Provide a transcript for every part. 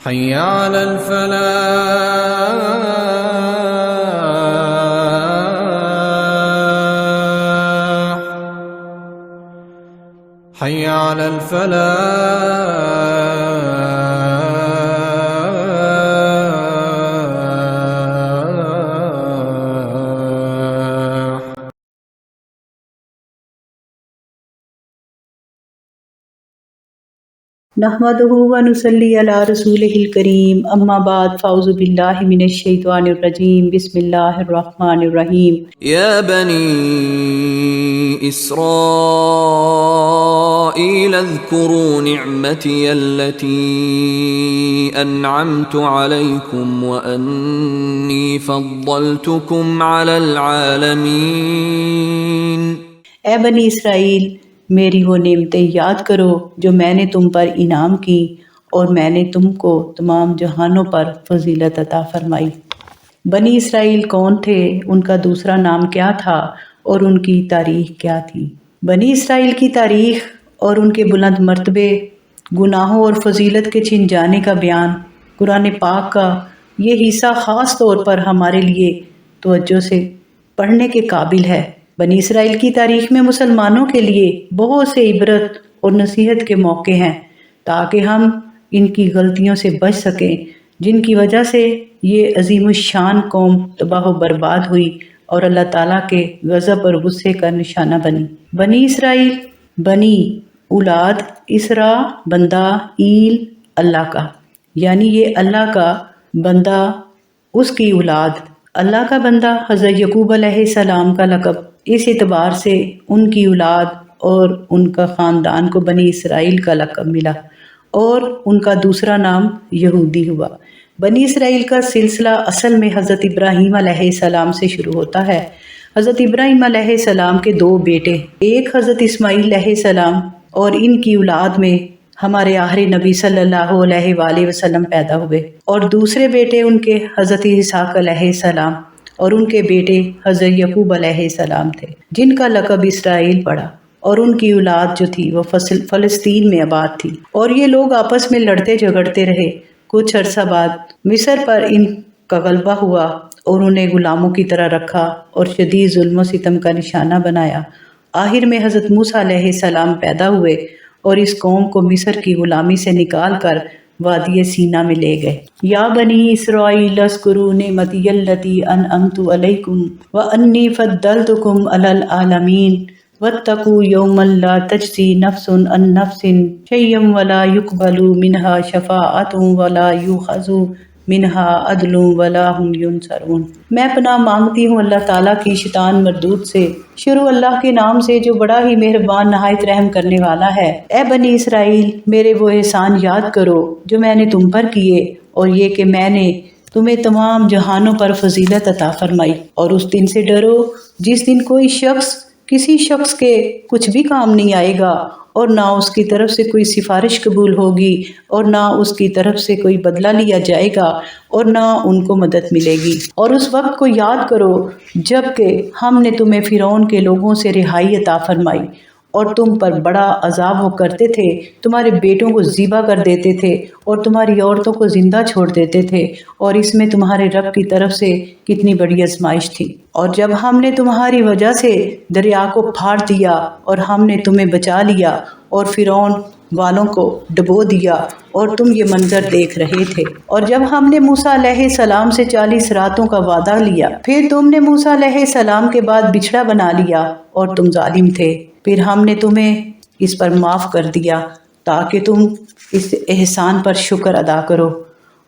حي على الفلاح حي على الفلاح. نحمده ونصلي على رسوله الكريم اما بعد فاعوذ باللہ من الشیطان الرجیم بسم اللہ الرحمن الرحیم. يا بني إسرائيل اذكروا نعمتي التي أنعمت عليكم وأني فضلتكم على العالمين. اے بنی اسرائیل میری وہ نعمتیں یاد کرو جو میں نے تم پر انعام کی اور میں نے تم کو تمام جہانوں پر فضیلت عطا فرمائی. بنی اسرائیل کون تھے، ان کا دوسرا نام کیا تھا اور ان کی تاریخ کیا تھی؟ بنی اسرائیل کی تاریخ اور ان کے بلند مرتبے، گناہوں اور فضیلت کے چھن جانے کا بیان قرآن پاک کا یہ حصہ خاص طور پر ہمارے لیے توجہ سے پڑھنے کے قابل ہے. بنی اسرائیل کی تاریخ میں مسلمانوں کے لیے بہت سے عبرت اور نصیحت کے موقع ہیں تاکہ ہم ان کی غلطیوں سے بچ سکیں جن کی وجہ سے یہ عظیم الشان قوم تباہ و برباد ہوئی اور اللہ تعالیٰ کے غضب اور غصے کا نشانہ بنی. بنی اسرائیل، بنی اولاد اسرا بندہ، ایل اللہ کا، یعنی یہ اللہ کا بندہ، اس کی اولاد. اللہ کا بندہ حضرت یعقوب علیہ السلام کا لقب، اس اعتبار سے ان کی اولاد اور ان کا خاندان کو بنی اسرائیل کا لقب ملا اور ان کا دوسرا نام یہودی ہوا. بنی اسرائیل کا سلسلہ اصل میں حضرت ابراہیم علیہ السلام سے شروع ہوتا ہے. حضرت ابراہیم علیہ السلام کے دو بیٹے، ایک حضرت اسماعیل علیہ السلام اور ان کی اولاد میں ہمارے آخری نبی صلی اللہ علیہ وآلہ وسلم پیدا ہوئے، اور دوسرے بیٹے ان کے حضرت اسحاق علیہ السلام اور ان کے بیٹے حضرت یعقوب علیہ السلام تھے جن کا لقب اسرائیل پڑا، اور ان کی اولاد جو تھی وہ فلسطین میں آباد تھی، اور یہ لوگ آپس میں لڑتے جھگڑتے رہے. کچھ عرصہ بعد مصر پر ان کا غلبہ ہوا اور انہیں غلاموں کی طرح رکھا اور شدید ظلم و ستم کا نشانہ بنایا. آخر میں حضرت موسیٰ علیہ السلام پیدا ہوئے اور اس قوم کو مصر کی غلامی سے نکال کر وادی سینا میں لے گئے. یا بنی اسرائیل اذکروا نعمتی التی انعمت علیکم وانی فضلتکم علی العالمین واتقوا یوما لا تجزی نفس عن نفس شیئا ولا یقبل منها شفاعۃ ولا یؤخذ منها عدل ولا هم ینصرون. میں پناہ مانگتی ہوں اللہ تعالیٰ کی شیطان مردود سے. شروع اللہ کے نام سے جو بڑا ہی مہربان نہایت رحم کرنے والا ہے. اے بنی اسرائیل میرے وہ احسان یاد کرو جو میں نے تم پر کیے، اور یہ کہ میں نے تمہیں تمام جہانوں پر فضیلت عطا فرمائی. اور اس دن سے ڈرو جس دن کوئی شخص کسی شخص کے کچھ بھی کام نہیں آئے گا، اور نہ اس کی طرف سے کوئی سفارش قبول ہوگی، اور نہ اس کی طرف سے کوئی بدلہ لیا جائے گا، اور نہ ان کو مدد ملے گی. اور اس وقت کو یاد کرو جب کہ ہم نے تمہیں فرعون کے لوگوں سے رہائی عطا فرمائی اور تم پر بڑا عذاب وہ کرتے تھے، تمہارے بیٹوں کو ذبح کر دیتے تھے اور تمہاری عورتوں کو زندہ چھوڑ دیتے تھے، اور اس میں تمہارے رب کی طرف سے کتنی بڑی آزمائش تھی. اور جب ہم نے تمہاری وجہ سے دریا کو پھاڑ دیا اور ہم نے تمہیں بچا لیا اور فرعون والوں کو ڈبو دیا اور تم یہ منظر دیکھ رہے تھے. اور جب ہم نے موسیٰ علیہ السلام سے 40 راتوں کا وعدہ لیا، پھر تم نے موسیٰ علیہ السلام کے بعد بچھڑا بنا لیا اور تم ظالم تھے، پھر ہم نے تمہیں اس پر معاف کر دیا تاکہ تم اس احسان پر شکر ادا کرو.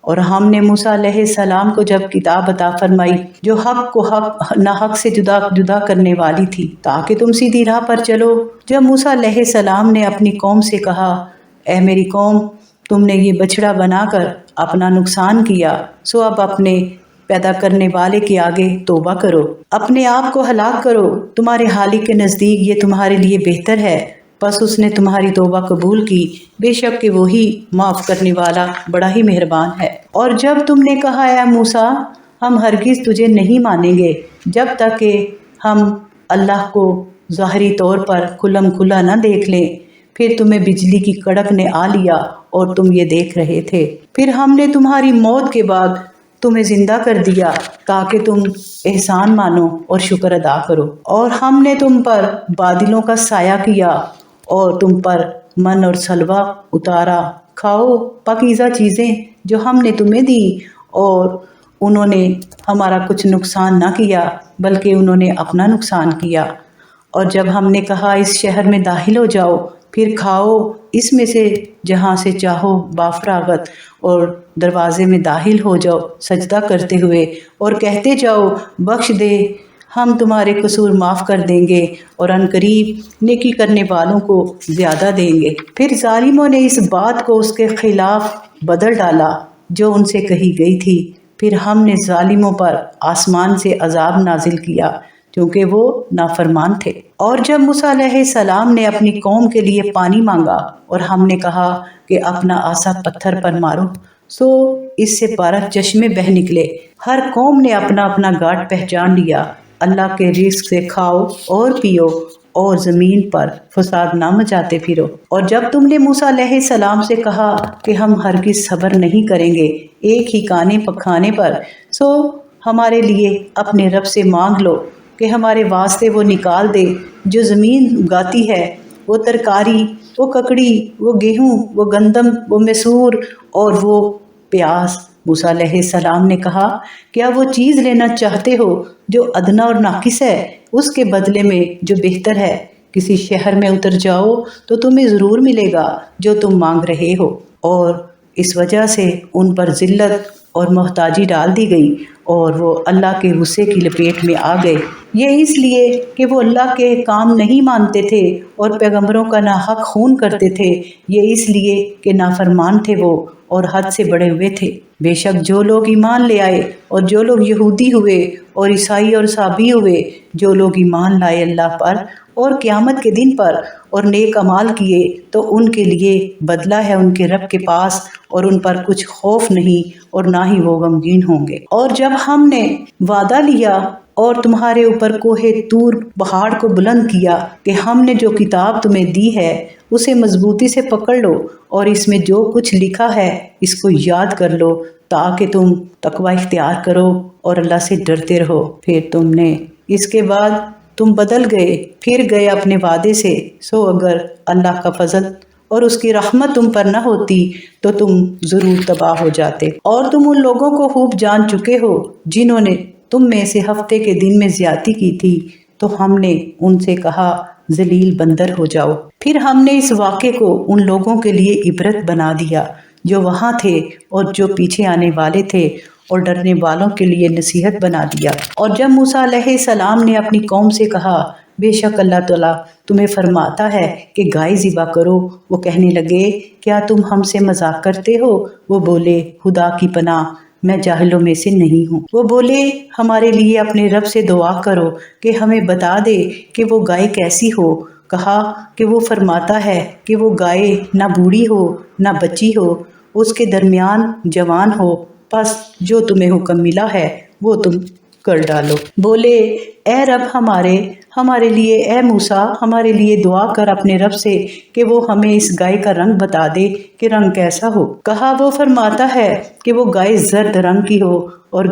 اور ہم نے موسیٰ علیہ السلام کو جب کتاب عطا فرمائی جو حق کو ناحق سے جدا کرنے والی تھی تاکہ تم سیدھی راہ پر چلو. جب موسیٰ علیہ السلام نے اپنی قوم سے کہا، اے میری قوم تم نے یہ بچڑا بنا کر اپنا نقصان کیا، سو اب اپنے پیدا کرنے والے کے آگے توبہ کرو، اپنے آپ کو ہلاک کرو، تمہارے خالق کے نزدیک یہ تمہارے لیے بہتر ہے. بس اس نے تمہاری توبہ قبول کی، بے شک کہ وہی معاف کرنے والا بڑا ہی مہربان ہے. اور جب تم نے کہا اے موسیٰ ہم ہرگز تجھے نہیں مانیں گے جب تک کہ ہم اللہ کو ظاہری طور پر کھلم کھلا نہ دیکھ لیں، پھر تمہیں بجلی کی کڑک نے آ لیا اور تم یہ دیکھ رہے تھے۔ پھر ہم نے تمہاری موت کے بعد تمہیں زندہ کر دیا تاکہ تم احسان مانو اور شکر ادا کرو، اور ہم نے تم پر بادلوں کا سایہ کیا اور تم پر من اور سلوہ اتارا۔ کھاؤ پاکیزہ چیزیں جو ہم نے تمہیں دی، اور انہوں نے ہمارا کچھ نقصان نہ کیا بلکہ انہوں نے اپنا نقصان کیا۔ اور جب ہم نے کہا اس شہر میں داخل ہو جاؤ، پھر کھاؤ اس میں سے جہاں سے چاہو بافراغت، اور دروازے میں داخل ہو جاؤ سجدہ کرتے ہوئے اور کہتے جاؤ بخش دے، ہم تمہارے قصور معاف کر دیں گے اور عنقریب نیکی کرنے والوں کو زیادہ دیں گے۔ پھر ظالموں نے اس بات کو اس کے خلاف بدل ڈالا جو ان سے کہی گئی تھی۔ پھر ہم نے ظالموں پر آسمان سے عذاب نازل کیا کیونکہ وہ نافرمان تھے۔ اور جب موسیٰ علیہ السلام نے اپنی قوم کے لیے پانی مانگا اور ہم نے کہا کہ اپنا عصا پتھر پر مارو، سو اس سے 12 چشمے بہہ نکلے۔ ہر قوم نے اپنا اپنا گھاٹ پہچان لیا۔ اللہ کے رزق سے کھاؤ اور پیو اور زمین پر فساد نہ مچاتے پھرو۔ اور جب تم نے موسیٰ علیہ السلام سے کہا کہ ہم ہرگز صبر نہیں کریں گے ایک ہی کھانے پر، سو ہمارے لیے اپنے رب سے مانگ لو کہ ہمارے واسطے وہ نکال دے جو زمین اگاتی ہے، وہ ترکاری، وہ ککڑی، وہ گیہوں، وہ گندم، وہ مسور اور وہ پیاز۔ موسیٰ علیہ السلام نے کہا کیا وہ چیز لینا چاہتے ہو جو ادنا اور ناقص ہے اس کے بدلے میں جو بہتر ہے؟ کسی شہر میں اتر جاؤ تو تمہیں ضرور ملے گا جو تم مانگ رہے ہو۔ اور اس وجہ سے ان پر ذلت اور محتاجی ڈال دی گئی اور وہ اللہ کے غصے کی لپیٹ میں آ گئے، یہ اس لیے کہ وہ اللہ کے کام نہیں مانتے تھے اور پیغمبروں کا ناحق خون کرتے تھے، یہ اس لیے کہ نافرمان تھے وہ اور حد سے بڑے ہوئے تھے۔ بے شک جو لوگ ایمان لے آئے اور جو لوگ یہودی ہوئے اور عیسائی اور صابی ہوئے، جو لوگ ایمان لائے اللہ پر اور قیامت کے دن پر اور نیک اعمال کیے، تو ان کے لیے بدلہ ہے ان کے رب کے پاس، اور ان پر کچھ خوف نہیں اور نہ ہی وہ غمگین ہوں گے۔ اور جب ہم نے وعدہ لیا اور تمہارے اوپر کوہ طور پہاڑ کو بلند کیا کہ ہم نے جو کتاب تمہیں دی ہے اسے مضبوطی سے پکڑ لو اور اس میں جو کچھ لکھا ہے اس کو یاد کر لو تاکہ تم تقوی اختیار کرو اور اللہ سے ڈرتے رہو۔ پھر تم نے اس کے بعد تم بدل گئے، پھر گئے اپنے وعدے سے، سو اگر اللہ کا فضل اور اس کی رحمت تم پر نہ ہوتی تو تم ضرور تباہ ہو جاتے۔ اور تم ان لوگوں کو خوب جان چکے ہو جنہوں نے تم میں سے ہفتے کے دن میں زیادتی کی تھی، تو ہم نے ان سے کہا ذلیل بندر ہو جاؤ۔ پھر ہم نے اس واقعے کو ان لوگوں کے لیے عبرت بنا دیا جو وہاں تھے اور جو پیچھے آنے والے تھے، اور ڈرنے والوں کے لیے نصیحت بنا دیا۔ اور جب موسیٰ علیہ السلام نے اپنی قوم سے کہا بے شک اللہ تعالیٰ تمہیں فرماتا ہے کہ گائے ذبح کرو، وہ کہنے لگے کیا تم ہم سے مذاق کرتے ہو؟ وہ بولے خدا کی پناہ میں جاہلوں میں سے نہیں ہوں۔ وہ بولے ہمارے لیے اپنے رب سے دعا کرو کہ ہمیں بتا دے کہ وہ گائے کیسی ہو۔ کہا کہ وہ فرماتا ہے کہ وہ گائے نہ بوڑھی ہو نہ بچی ہو، اس کے درمیان جوان ہو، پس جو تمہیں حکم ملا ہے وہ تم کر ڈالو۔ بولے اے رب ہمارے لیے، اے موسیٰ ہمارے لیے دعا کر اپنے رب سے کہ وہ ہمیں اس گائے کا رنگ بتا دے کہ رنگ کیسا ہو۔ کہا وہ فرماتا ہے کہ وہ گائے زرد رنگ کی ہو اور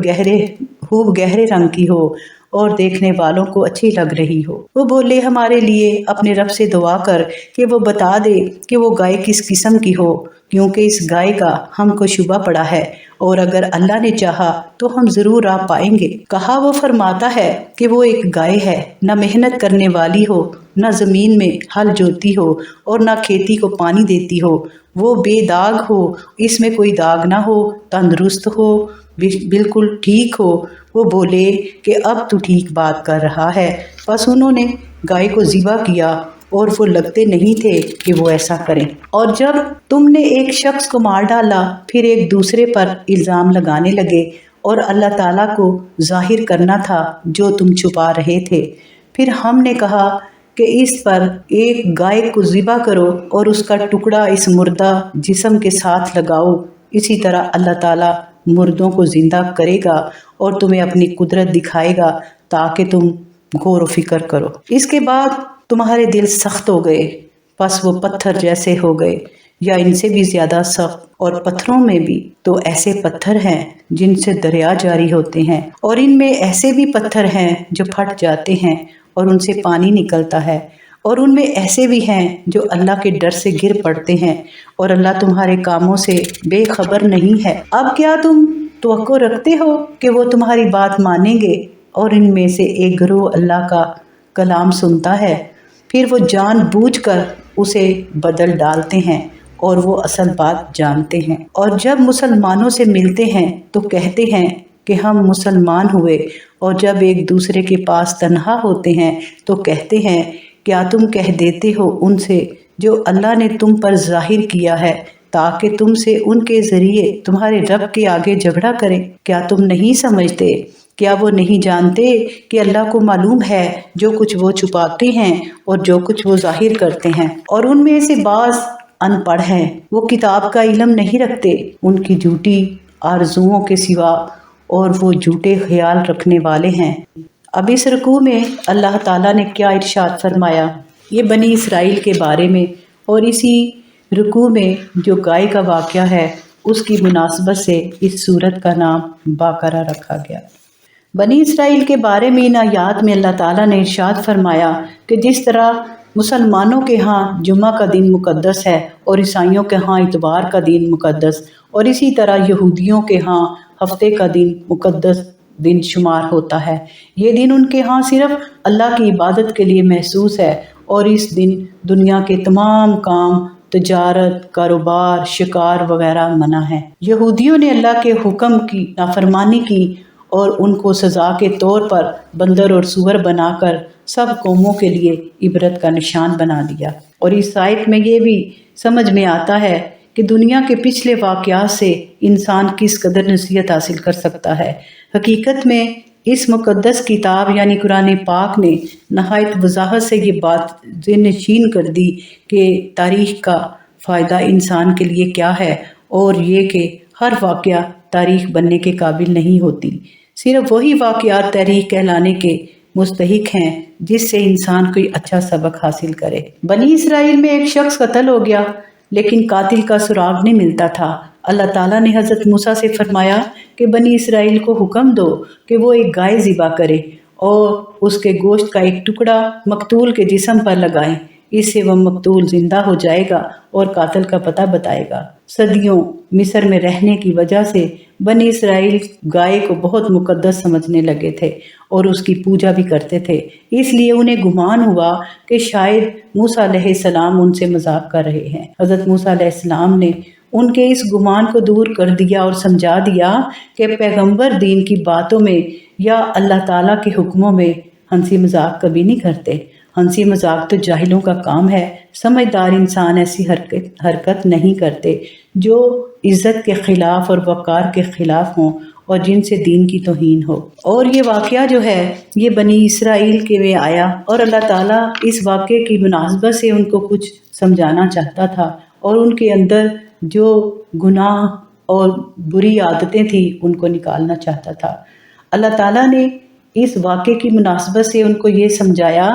خوب گہرے رنگ کی ہو اور دیکھنے والوں کو اچھی لگ رہی ہو۔ وہ بولے ہمارے لیے اپنے رب سے دعا کر کہ وہ بتا دے کہ وہ گائے کس قسم کی ہو، کیونکہ اس گائے کا ہم کو شبہ پڑا ہے، اور اگر اللہ نے چاہا تو ہم ضرور راہ پائیں گے۔ کہا وہ فرماتا ہے کہ وہ ایک گائے ہے، نہ محنت کرنے والی ہو، نہ زمین میں ہل جوتی ہو اور نہ کھیتی کو پانی دیتی ہو، وہ بے داغ ہو، اس میں کوئی داغ نہ ہو، تندرست ہو، بالکل ٹھیک ہو۔ وہ بولے کہ اب تو ٹھیک بات کر رہا ہے، پس انہوں نے گائے کو ذبح کیا اور وہ لگتے نہیں تھے کہ وہ ایسا کریں۔ اور جب تم نے ایک شخص کو مار ڈالا پھر ایک دوسرے پر الزام لگانے لگے اور اللہ تعالیٰ کو ظاہر کرنا تھا جو تم چھپا رہے تھے۔ پھر ہم نے کہا کہ اس پر ایک گائے کو ذبح کرو اور اس کا ٹکڑا اس مردہ جسم کے ساتھ لگاؤ، اسی طرح اللہ تعالیٰ مردوں کو زندہ کرے گا اور تمہیں اپنی قدرت دکھائے گا تاکہ تم غور و فکر کرو۔ اس کے بعد تمہارے دل سخت ہو گئے، پس وہ پتھر جیسے ہو گئے یا ان سے بھی زیادہ سخت، اور پتھروں میں بھی تو ایسے پتھر ہیں جن سے دریا جاری ہوتے ہیں، اور ان میں ایسے بھی پتھر ہیں جو پھٹ جاتے ہیں اور ان سے پانی نکلتا ہے، اور ان میں ایسے بھی ہیں جو اللہ کے ڈر سے گر پڑتے ہیں، اور اللہ تمہارے کاموں سے بے خبر نہیں ہے۔ اب کیا تم توقع رکھتے ہو کہ وہ تمہاری بات مانیں گے؟ اور ان میں سے ایک گروہ اللہ کا کلام سنتا ہے، پھر وہ جان بوجھ کر اسے بدل ڈالتے ہیں، اور وہ اصل بات جانتے ہیں، اور جب مسلمانوں سے ملتے ہیں تو کہتے ہیں کہ ہم مسلمان ہوئے، اور جب ایک دوسرے کے پاس تنہا ہوتے ہیں تو کہتے ہیں کیا تم کہہ دیتے ہو ان سے جو اللہ نے تم پر ظاہر کیا ہے تاکہ تم سے ان کے ذریعے تمہارے رب کے آگے جھگڑا کریں؟ کیا تم نہیں سمجھتے؟ کیا وہ نہیں جانتے کہ اللہ کو معلوم ہے جو کچھ وہ چھپاتے ہیں اور جو کچھ وہ ظاہر کرتے ہیں؟ اور ان میں سے بعض ان پڑھ ہیں، وہ کتاب کا علم نہیں رکھتے، ان کی جھوٹی آرزوؤں کے سوا اور وہ جھوٹے خیال رکھنے والے ہیں۔ اب اس رکوع میں اللہ تعالیٰ نے کیا ارشاد فرمایا؟ یہ بنی اسرائیل کے بارے میں، اور اسی رکوع میں جو گائے کا واقعہ ہے اس کی مناسبت سے اس سورت کا نام باقرہ رکھا گیا۔ بنی اسرائیل کے بارے میں ان آیات میں اللہ تعالیٰ نے ارشاد فرمایا کہ جس طرح مسلمانوں کے ہاں جمعہ کا دن مقدس ہے اور عیسائیوں کے ہاں اتوار کا دن مقدس، اور اسی طرح یہودیوں کے ہاں ہفتے کا دن مقدس دن شمار ہوتا ہے، یہ دن ان کے ہاں صرف اللہ کی عبادت کے لیے محسوس ہے، اور اس دن دنیا کے تمام کام، تجارت، کاروبار، شکار وغیرہ منع ہے۔ یہودیوں نے اللہ کے حکم کی نافرمانی کی اور ان کو سزا کے طور پر بندر اور سور بنا کر سب قوموں کے لیے عبرت کا نشان بنا دیا۔ اور اس آیت میں یہ بھی سمجھ میں آتا ہے کہ دنیا کے پچھلے واقعات سے انسان کس قدر نصیحت حاصل کر سکتا ہے۔ حقیقت میں اس مقدس کتاب یعنی قرآن پاک نے نہایت وضاحت سے یہ بات ذہن نشین کر دی کہ تاریخ کا فائدہ انسان کے لیے کیا ہے، اور یہ کہ ہر واقعہ تاریخ بننے کے قابل نہیں ہوتی، صرف وہی واقعات تاریخ کہلانے کے مستحق ہیں جس سے انسان کوئی اچھا سبق حاصل کرے۔ بنی اسرائیل میں ایک شخص قتل ہو گیا لیکن قاتل کا سراغ نہیں ملتا تھا۔ اللہ تعالیٰ نے حضرت موسیٰ سے فرمایا کہ بنی اسرائیل کو حکم دو کہ وہ ایک گائے ذبح کرے اور اس کے گوشت کا ایک ٹکڑا مقتول کے جسم پر لگائیں، اس سے وہ مقتول زندہ ہو جائے گا اور قاتل کا پتہ بتائے گا۔ صدیوں مصر میں رہنے کی وجہ سے بنی اسرائیل گائے کو بہت مقدس سمجھنے لگے تھے اور اس کی پوجا بھی کرتے تھے، اس لیے انہیں گمان ہوا کہ شاید موسیٰ علیہ السلام ان سے مذاق کر رہے ہیں۔ حضرت موسیٰ علیہ السلام نے ان کے اس گمان کو دور کر دیا اور سمجھا دیا کہ پیغمبر دین کی باتوں میں یا اللہ تعالیٰ کے حکموں میں ہنسی مذاق کبھی نہیں کرتے۔ ہنسی مذاق تو جاہلوں کا کام ہے، سمجھدار انسان ایسی حرکت نہیں کرتے جو عزت کے خلاف اور وقار کے خلاف ہوں اور جن سے دین کی توہین ہو۔ اور یہ واقعہ جو ہے یہ بنی اسرائیل کے میں آیا، اور اللہ تعالیٰ اس واقعے کی مناسبت سے ان کو کچھ سمجھانا چاہتا تھا، اور ان کے اندر جو گناہ اور بری عادتیں تھیں ان کو نکالنا چاہتا تھا۔ اللہ تعالیٰ نے اس واقعے کی مناسبت سے ان کو یہ سمجھایا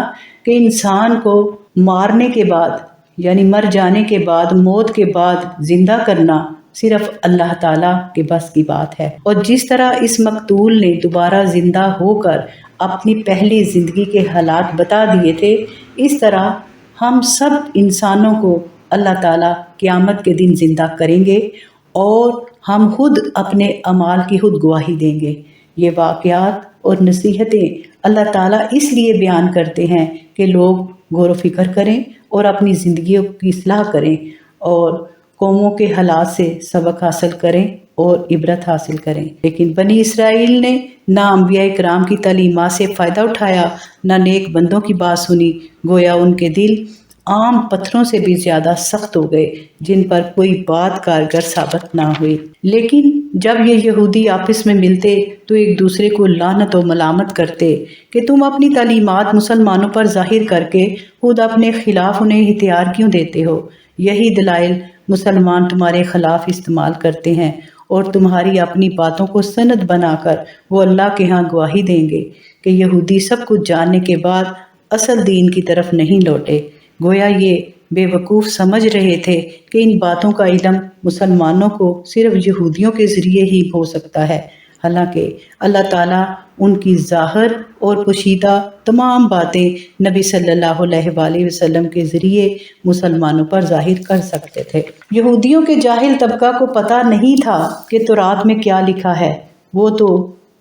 کہ انسان کو مارنے کے بعد یعنی مر جانے کے بعد، موت کے بعد زندہ کرنا صرف اللہ تعالیٰ کے بس کی بات ہے، اور جس طرح اس مقتول نے دوبارہ زندہ ہو کر اپنی پہلی زندگی کے حالات بتا دیے تھے، اس طرح ہم سب انسانوں کو اللہ تعالیٰ قیامت کے دن زندہ کریں گے اور ہم خود اپنے اعمال کی خود گواہی دیں گے۔ یہ واقعات اور نصیحتیں اللہ تعالیٰ اس لیے بیان کرتے ہیں کہ لوگ غور و فکر کریں اور اپنی زندگیوں کی اصلاح کریں اور قوموں کے حالات سے سبق حاصل کریں اور عبرت حاصل کریں۔ لیکن بنی اسرائیل نے نہ انبیاء کرام کی تعلیمات سے فائدہ اٹھایا، نہ نیک بندوں کی بات سنی، گویا ان کے دل عام پتھروں سے بھی زیادہ سخت ہو گئے جن پر کوئی بات کارگر ثابت نہ ہوئی۔ لیکن جب یہ یہودی آپس میں ملتے تو ایک دوسرے کو لعنت و ملامت کرتے کہ تم اپنی تعلیمات مسلمانوں پر ظاہر کر کے خود اپنے خلاف انہیں ہتھیار کیوں دیتے ہو؟ یہی دلائل مسلمان تمہارے خلاف استعمال کرتے ہیں اور تمہاری اپنی باتوں کو سند بنا کر وہ اللہ کے ہاں گواہی دیں گے کہ یہودی سب کچھ جاننے کے بعد اصل دین کی طرف نہیں لوٹے، گویا یہ بے وقوف سمجھ رہے تھے کہ ان باتوں کا علم مسلمانوں کو صرف یہودیوں کے ذریعے ہی ہو سکتا ہے، حالانکہ اللہ تعالیٰ ان کی ظاہر اور پوشیدہ تمام باتیں نبی صلی اللہ علیہ وآلہ وسلم کے ذریعے مسلمانوں پر ظاہر کر سکتے تھے۔ یہودیوں کے جاہل طبقہ کو پتہ نہیں تھا کہ تورات میں کیا لکھا ہے، وہ تو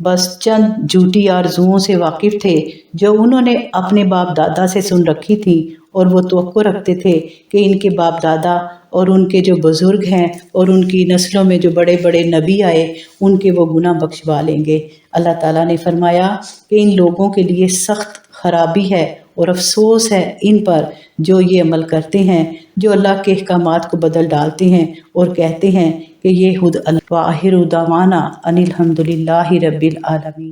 بس چند جھوٹی آرزوؤں سے واقف تھے جو انہوں نے اپنے باپ دادا سے سن رکھی تھی، اور وہ توقع رکھتے تھے کہ ان کے باپ دادا اور ان کے جو بزرگ ہیں اور ان کی نسلوں میں جو بڑے بڑے نبی آئے ان کے وہ گناہ بخشوا لیں گے۔ اللہ تعالیٰ نے فرمایا کہ ان لوگوں کے لیے سخت خرابی ہے اور افسوس ہے ان پر جو یہ عمل کرتے ہیں، جو اللہ کے احکامات کو بدل ڈالتے ہیں اور کہتے ہیں کہ یہ خود وآخر دعوانا ان الحمد للہ رب العالمین۔